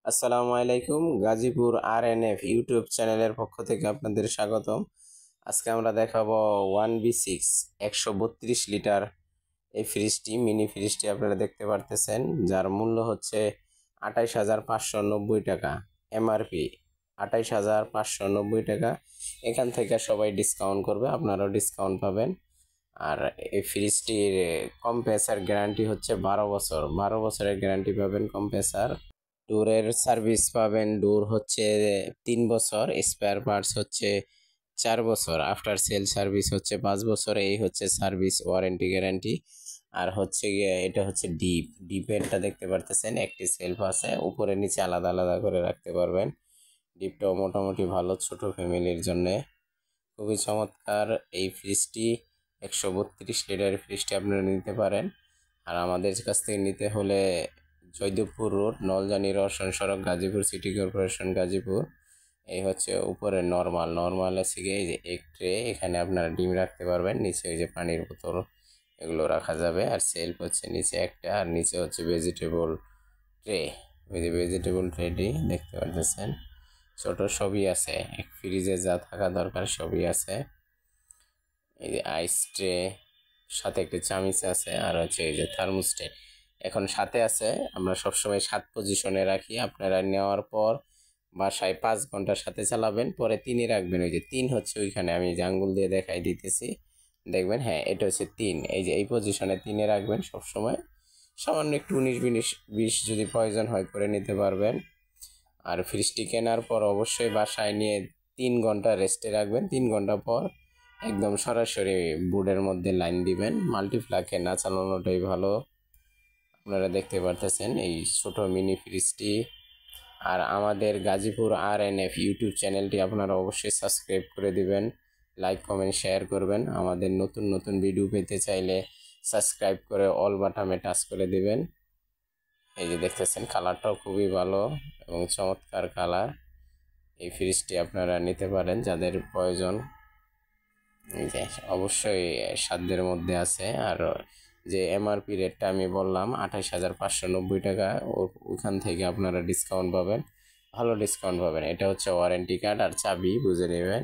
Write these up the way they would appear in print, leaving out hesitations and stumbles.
আসসালামু আলাইকুম। গাজীপুর আরএনএফ ইউটিউব চ্যানেলের পক্ষ থেকে আপনাদের স্বাগতম। আজকে আমরা দেখাবো 1B6 132 লিটার এই ফ্রিজটি, মিনি ফ্রিজটি আপনারা দেখতে পারতেছেন, যার মূল্য হচ্ছে 28,590 টাকা। এমআরপি 28,590 টাকা। এখান থেকে সবাই ডিসকাউন্ট করবে, আপনারাও ডিসকাউন্ট পাবেন। আর এই ফ্রিজটির কম্প্রেসার গ্যারান্টি হচ্ছে 12 বছর। 12 বছরের গ্যারান্টি পাবেন কম্প্রেসার। ডোরের সার্ভিস পাবেন, ডোর হচ্ছে 3 বছর, স্পেয়ার পার্টস হচ্ছে 4 বছর, আফটার সেল সার্ভিস হচ্ছে 5 বছর। এই হচ্ছে সার্ভিস ওয়ারেন্টি গ্যারান্টি। আর হচ্ছে গিয়ে এটা হচ্ছে ডিপেরটা দেখতে পারতেছেন, একটি সেলফ আছে, উপরে নিচে আলাদা আলাদা করে রাখতে পারবেন। ডিপটাও মোটামুটি ভালো, ছোট ফ্যামিলির জন্য খুবই চমৎকার। এই ফ্রিজটি 132 লিটার ফ্রিজটি আপনারা নিতে পারেন। আর আমাদের কাছ থেকে নিতে হলে জয়দেবপুর রোড, নলজানি রওশন সড়ক, গাজীপুর সিটি কর্পোরেশন, গাজীপুর। এই হচ্ছে উপরে নর্মাল আছে গিয়ে এই যে এক ট্রে, এখানে আপনারা ডিম রাখতে পারবেন। নিচে ওই যে পানির বোতল এগুলো রাখা যাবে। আর সেলফ হচ্ছে নিচে একটা, আর নিচে হচ্ছে ভেজিটেবল ট্রে। ওই যে ভেজিটেবল ট্রেটি দেখতে পারতেছেন, ছোট সবই আছে, এক ফ্রিজে যা থাকা দরকার সবই আছে। এই যে আইস ট্রে, সাথে একটা চামিচ আছে, আর হচ্ছে এই যে থার্মোস্টে এখন সাথে আছে। আমরা সবসময় 7 পজিশনে রাখি। আপনারা নেওয়ার পর বাসায় 5 ঘন্টার সাথে চালাবেন, পরে 3-এ রাখবেন। ওই যে 3 হচ্ছে ওইখানে, আমি যে আঙ্গুল দিয়ে দেখাই দিতেছি, দেখবেন। হ্যাঁ, এটা হচ্ছে 3। এই যে এই পজিশনে 3-এ রাখবেন সবসময়। সামান্য একটু 19-20 যদি প্রয়োজন হয় করে নিতে পারবেন। আর ফ্রিজটি কেনার পর অবশ্যই বাসায় নিয়ে 3 ঘন্টা রেস্টে রাখবেন। 3 ঘন্টা পর একদম সরাসরি বোর্ডের মধ্যে লাইন দিবেন। মাল্টিপ্লাকে না চালানোটাই ভালো। আপনারা দেখতে পারতেছেন এই ছোট মিনি ফ্রিজটি। আর আমাদের গাজীপুর আরএনএফ ইউটিউব চ্যানেলটি আপনারা অবশ্যই সাবস্ক্রাইব করে দিবেন, লাইক কমেন্ট শেয়ার করবেন। আমাদের নতুন নতুন ভিডিও পেতে চাইলে সাবস্ক্রাইব করে অল বাটনে টাচ করে দিবেন। এই যে দেখতেছেন, কালারটাও খুবই ভালো এবং চমৎকার কালার। এই ফ্রিজটি আপনারা নিতে পারেন যাদের প্রয়োজন। এই যে অবশ্যই সাধ্যের মধ্যে আছে। আর যে এমআরপি রেটটা আমি বললাম 28,590 টাকা, ওখান থেকে আপনারা ডিসকাউন্ট পাবেন, ভালো ডিসকাউন্ট পাবেন। এটা হচ্ছে ওয়ারেন্টি কার্ড আর চাবি, বুঝে নেবেন।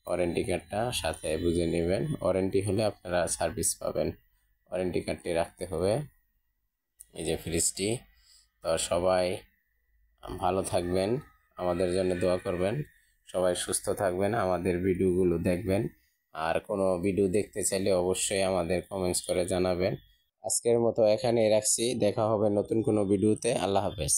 ওয়ারেন্টি কার্ডটা সাথে বুঝে নেবেন, ওয়ারেন্টি হলে আপনারা সার্ভিস পাবেন। ওয়ারেন্টি কার্ডটি রাখতে হবে। এই যে ফ্রিজটি। তো সবাই ভালো থাকবেন, আমাদের জন্য দোয়া করবেন। সবাই সুস্থ থাকবেন, আমাদের ভিডিওগুলো দেখবেন। আর কোনো ভিডিও দেখতে চাইলে অবশ্যই আমাদের কমেন্টস করে জানাবেন। আজকের মতো এখানেই রাখছি, দেখা হবে নতুন কোনো ভিডিওতে। আল্লাহ হাফেজ।